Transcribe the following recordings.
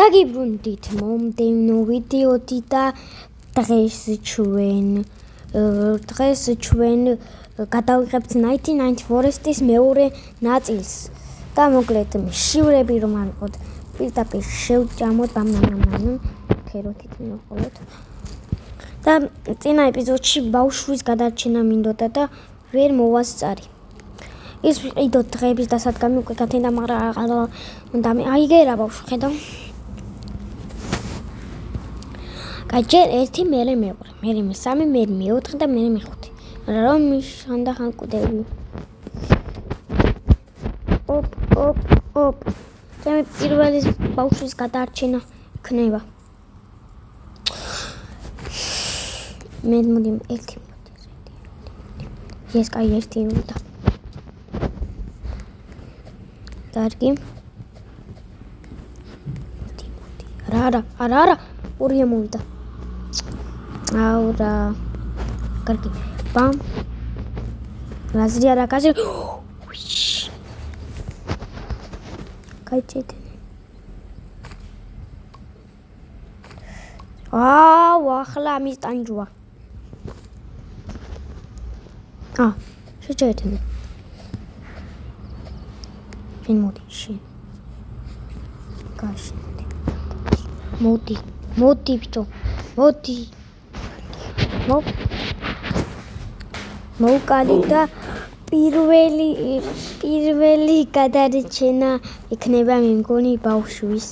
დაგიბრუნდით მომდევნო ვიდეოთი და დღეს ჩვენ გადავიღებთ 99 Forest-ის მეორე ნაწილს და მოკლედ მშივრები რომ არ ვიყოთ პირდაპირ შევჭამოთ ბამბამ ფეროთით მოვყოლოთ და წინა ეპიზოდში ბავშვის გადარჩენა მინდოდა და ვერ მოვასწარი ის ვიყიდოთ დღეების დასადგამი უკვე გათენდა მაგრამ უნდა აიგერა ბავშვი ხედავ კაჯერ ერთი მერე მეორე მერე მესამე მერე მეოთხე და მერე მეხუთე რომ მიშანდახან კუდები ოპ ჩემი პირველი ბავშვის გადარჩენა იქნება მე მოდი ერთი ეს კაი ერთი უნდა კარგი არა ორია მოვიდა აურა კარგი ბამ გაზრი კაიჭეთ ახლა ამის ტანჯვა შეჭერდნე შენ მოდი შენ გაშენდე მოდი ბიჭო მოდი მოვკალი და პირველი გადარჩენა იქნება მე მგონი ბავშვის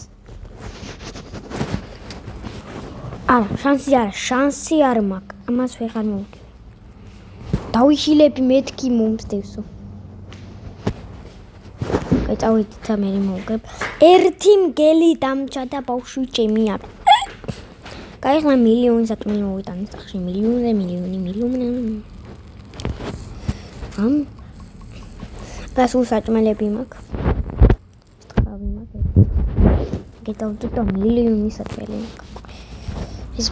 შანსი არ მაქვს ამას ვეღარ მოვკი დავიშილები მეთქი მომსდევსო წავედით და მე მოვგებ ერთი მგელი დამჭა და ბავშვი ჩემი არ გაიხლა მილიონი სათქმე მოვიტანე სახში მილიონი გასულ საჭმელები მაქვს ხავი მაქვს გეტავდი და მილიონი საჭმელი მაქვს ეს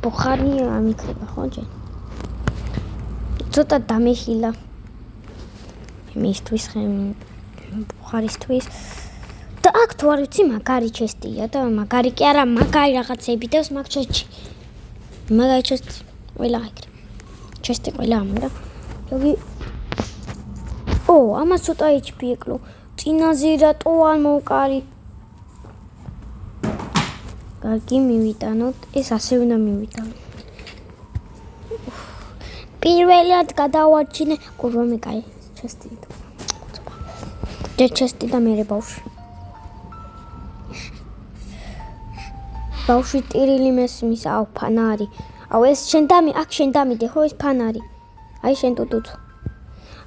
ბუხარი ამიქრება ხო ჯერ ცოტა დამეხილა მისთვის ბუხარისთვის და აქ თუ არ ვიცი მაგარი ჩესტია და მაგარი კი არა მაგარი რაღაცები დევს მაგ ჩესტში მაგარი ჩესტი ყველა აიქრე ჩესტი ყველა ამდა 여기 ამას ცოტა HP ეკლო წინაზე რატო არ მოვკარი კარგი მივიტანოთ ეს ასე უნდა მივიტანო პირველად გადავარჩინე კურვამე კაი ჩესტი ჩესტი და მერე ბავშვი ტირილი მესმის ფანარი ეს შენ დამიდე ხო ეს ფანარი აი შენ ტუტუცო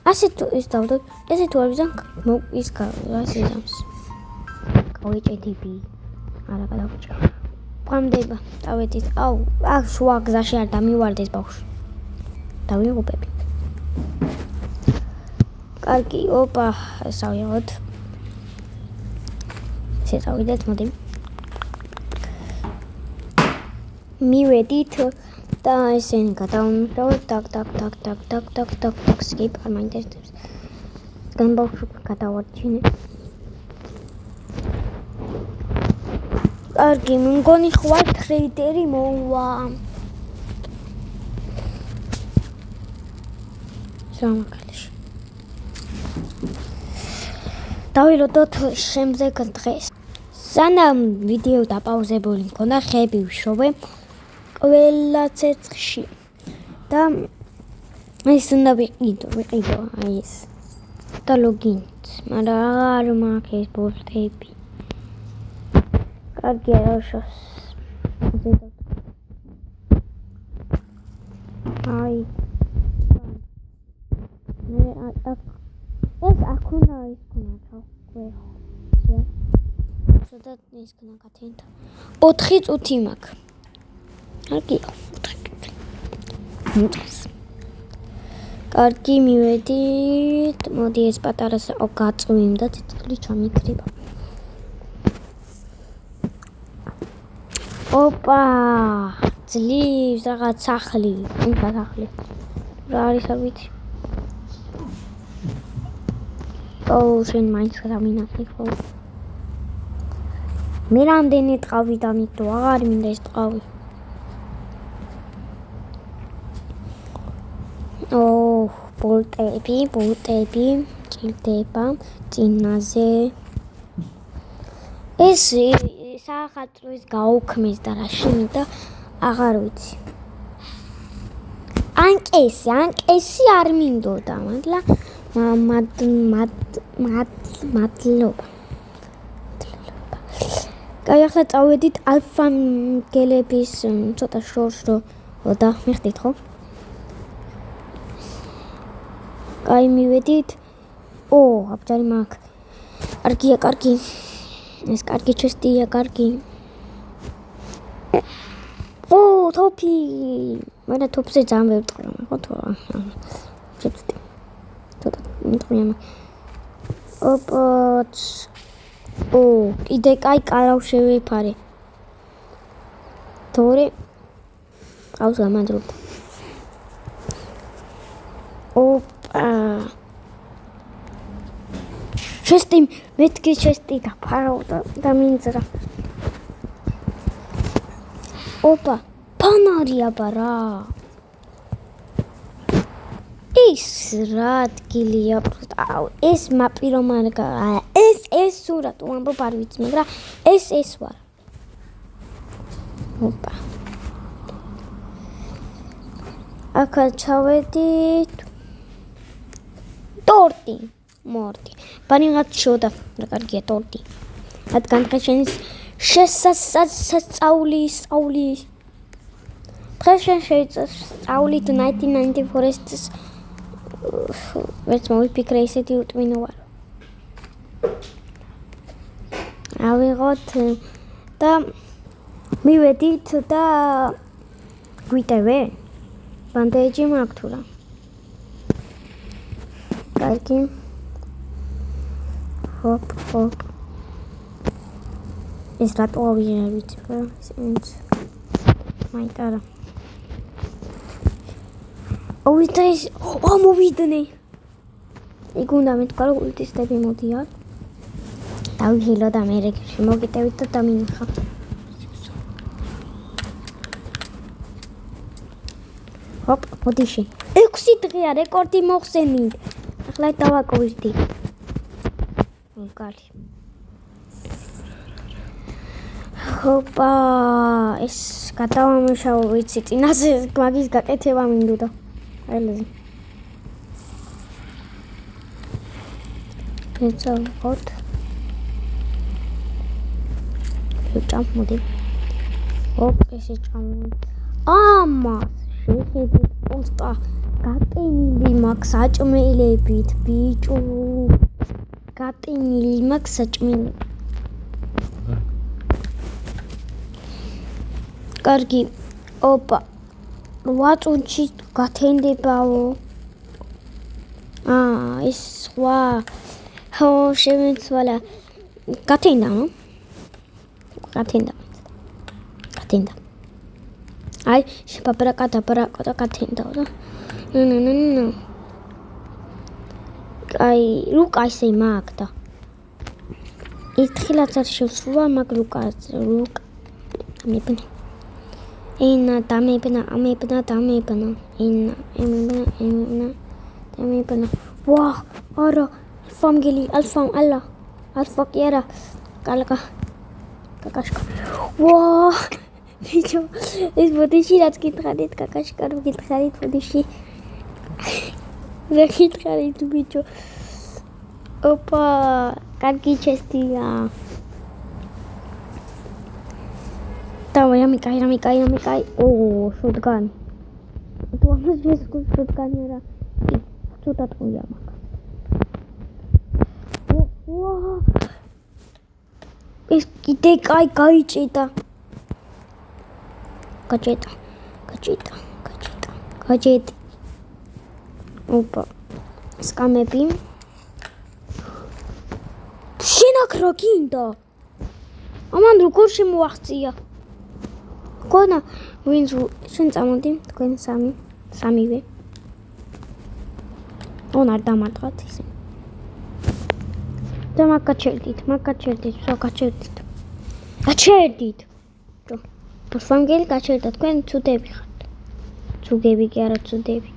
ასე თუ ის დავდო ესე თუ არ ვიზან ის ასე ზამს გავეჭედები არა გადავჭა ბრამდება დავედით აქ შუა გზაში არ დამივარდეს ბავშვი დავიღუპები კარგი სავიღოთ შევიდეთ მოდი მივედით და ესენი გადავუმტავრეთ ტაკ skip არ მაინტერესებს გან ბავშვი გადავარჩინე კარგი მგონი ხوار ტრეიდერი მოვა სამაკალში დავილოდოთ შემდეგ დღეს სანამ ვიდეო დაპაუზებული მქონდა ხეები ვშოვე ყველა ცეცხლში და ის უნდა ვიყიდო აი ეს და ლოგინით მაგრამ არ მაქვს ეს ბორტები კარგი არაშოს აი ეს აქუნა ის ქონა და ის ქონა გათენდა 4 წუთი მაქვს კარგია კარგი მივედით მოდი ეს პატარა გაწვიმდა ცეცხლი ჩამიქრება ძლივს რაღაც სახლი რა არის არ ვიცი შენ მაინც გამინახი ხო მე რამდენი ტყავი დამიდო, აღარ მინდა ეს ტყავი. ბოლტები ჭირდება წინაზე. ეს საახალწლოის გაუქმეს და რაში მინდა აღარ ვიცი. ანკესი არ მინდოდა, მადლობა. კაი, ახლა წავედით ალფანგელების ცოტა შორს რო დამიხდით, ხო? კაი, მივედით. აბჯარი მაქვს. კარგია, კარგი. ეს კარგი ჩესტია, კარგი. თოფი. მე თოფზე ძალიან ვერ ვტყრა, ხო თუ რა. შეწდი. ცოტა მიტყვია. კიდე კაი კალავ შევიფარე. თორე ყავს გამანდრობდა. ჩესტი მეთქი ჩესტი დაფარავდა და მინძრა. ფანარია ბარა. ის რა ადგილია პროსტა. ეს მაპირომანკა. ეს სურათ უამბობ არ ვიცი, მაგრამ ეს ვარ. აქა ჩავედით. ტორტი. მორტი. ბანიღაც შოდა, რა კარგია ტორტი. რადგან დღეს შესასწაულის. დღეს შეისწავლით 1990 Forests. ვერც მოვიფიქრე ისეთი უტვინო ვარ. ავიღოთ და მივედით და გვიტევე. ბანდეჯი მაქვს თუ რა. კარგი. ჰოპ. ეს რატო ავიღე ვიცი რა. მაიტარა. მოვიდნე. იქ უნდა მეთქვა რომ ულტისტები მოდიან. დავიღილო და მე რეგში მოგიტევით და დამინახა. ჰოპ, მოდიში. 6 დღეა რეკორდი მოხსენით. ახლა დავაკოვირდი. კალი. ჰოპა, ეს გადავამუშავო ვიცი, წინაზე მაგის გაკეთება მინდოდა. აილეზე. ეცავოთ. ჩამოდი. ჰოპ, ესე ჩამოდი. შეხედეთ პოსტა. გატენილი მაქვს საჭმელებით, ბიჭო. გატენილი მაქვს საჭმელებით. კარგი. ვაწუნჩი გათენდებაო. ეს სხვა. შემეცვალა. გათენდა, ნო? გათენდა. აი, შეპაბრაკა და გათენდა და. ნუ. აი, ლუკა ისე მაგდა. ერთხელაც არ შევსულა მაგ ლუკას. ამებნა. დამებნა. დამებნა. ვა, არა. ფამგელი, ალფა კი არა. კალაკა. კაკაშკა. ვა. ბიჭო, ეს ბოდიში რაც გითხარით, კაკაშკა რო გითხარით ბოდიში. რა გითხარით ბიჭო? კარგი ჩესტია. რამიკაი. შოტგანი. თუ ამას ეს შოტგანი არა. ცოტა ტყუია მაგ. ეს კიდე კაი გაიჭიდა. გაჭედა. სკამები. შენ აქ რა გინდა? ამან როგორ შემოაღწია? გონა ვინც შენ წამოდი, თქვენ სამივე. არ დამარტყათ ისე. და მაგაჩერდით, ვსა გაჩერდით. გაჩერდით. ვანგელი გაჩერდა თქვენ ცუდები ხართ. ცუგები კი არა ცუდები.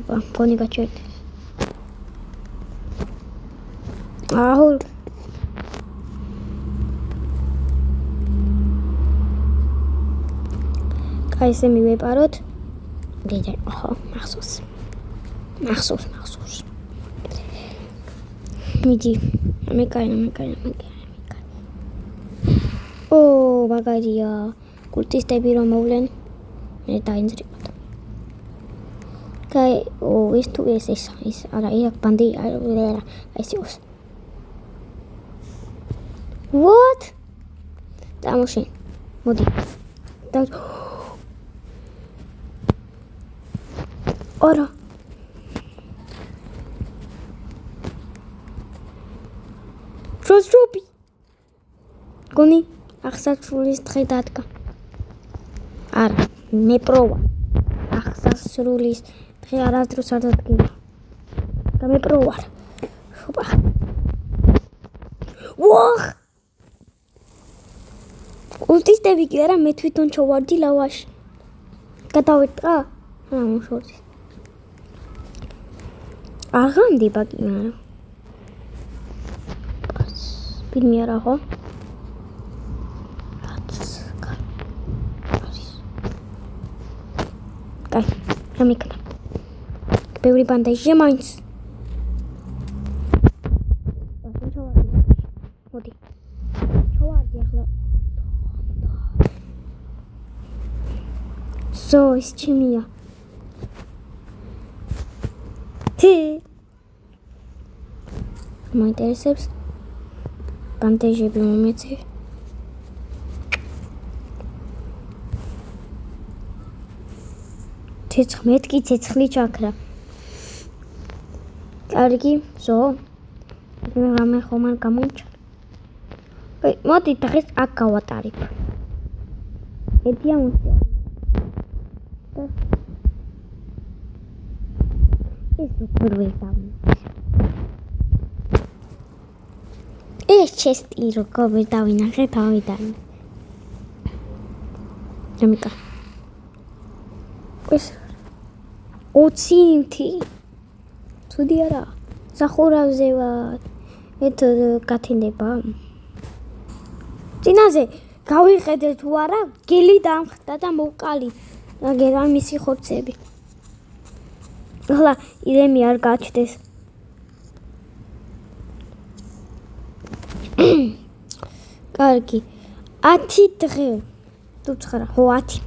მგონი გაჩერდით. აჰო. კაი ესე მივეპაროთ. გეჯერ, ხო, მახსოვს. მიდი. მეკაი. ო, მაგარია. კულტისტები რომ მოვლენ, მე დაინძრიყოთ. კაი, ეს თუ ეს არა, იქ ბანდი არა, ეს ის. What? დამოშენ. მოდი. და არა. Rozrobi. გონი აღსასრულის დღე დადგა. არა, მე პროვა. აღსასრულის დღე არასდროს არ დადგება. და მე პროვა. ხობა. ვოხ! კულტისტები კი არა, მე თვითონ ჩავარდი ლავაში. გადავეტყა? მოშორდი. აღანდი ბაკი არა. ფილმი არა ხო? კაი, რამიქნა. ბევრი ბანდაჟია მაინც. მოდი. ჩავარდი ახლა. ის ჩემია. თი. მაინტერესებს ბანდაჟები მომეცე. მეთქი ცეცხლი ჩაქრა. კარგი, ზო. რამე ხომ არ გამომჩა. მოდი დღეს აქ გავატარებ. ედია მოსწია. ეს როგორ ვეძავნა. ეს ჩესტი როგორ დავინახე თავიდან. რამიკა. ეს 20 იმთი. ცუდი არა. სახურავზე ვარ. ეთ გათინდება. წინაზე გავიხედე თუ არა, გელი დამხტა და მოვკალი. აგერა მისი ხორცები. ახლა ირემი არ გაჩდეს. კარგი. 10 დღე. თუ 9, ხო 10.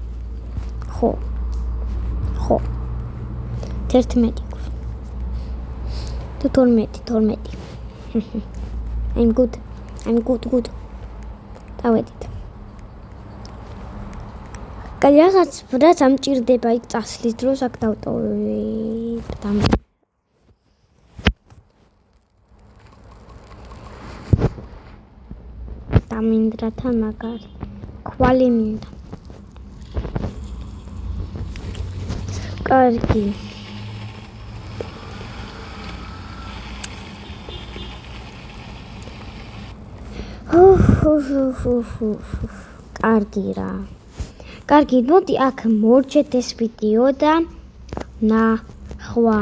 ხო. 11. თუ 12. I'm good. დავედით. კაი რაღაც რაც ამჭირდება იქ წასვლის დროს აქ დავტოვებ. დამინდრათან მაგარი. ქვალი მინდა. კარგი. კარგი რა. კარგი, მოდი აქ მორჩეთ ეს ვიდეო და ნახვამდის.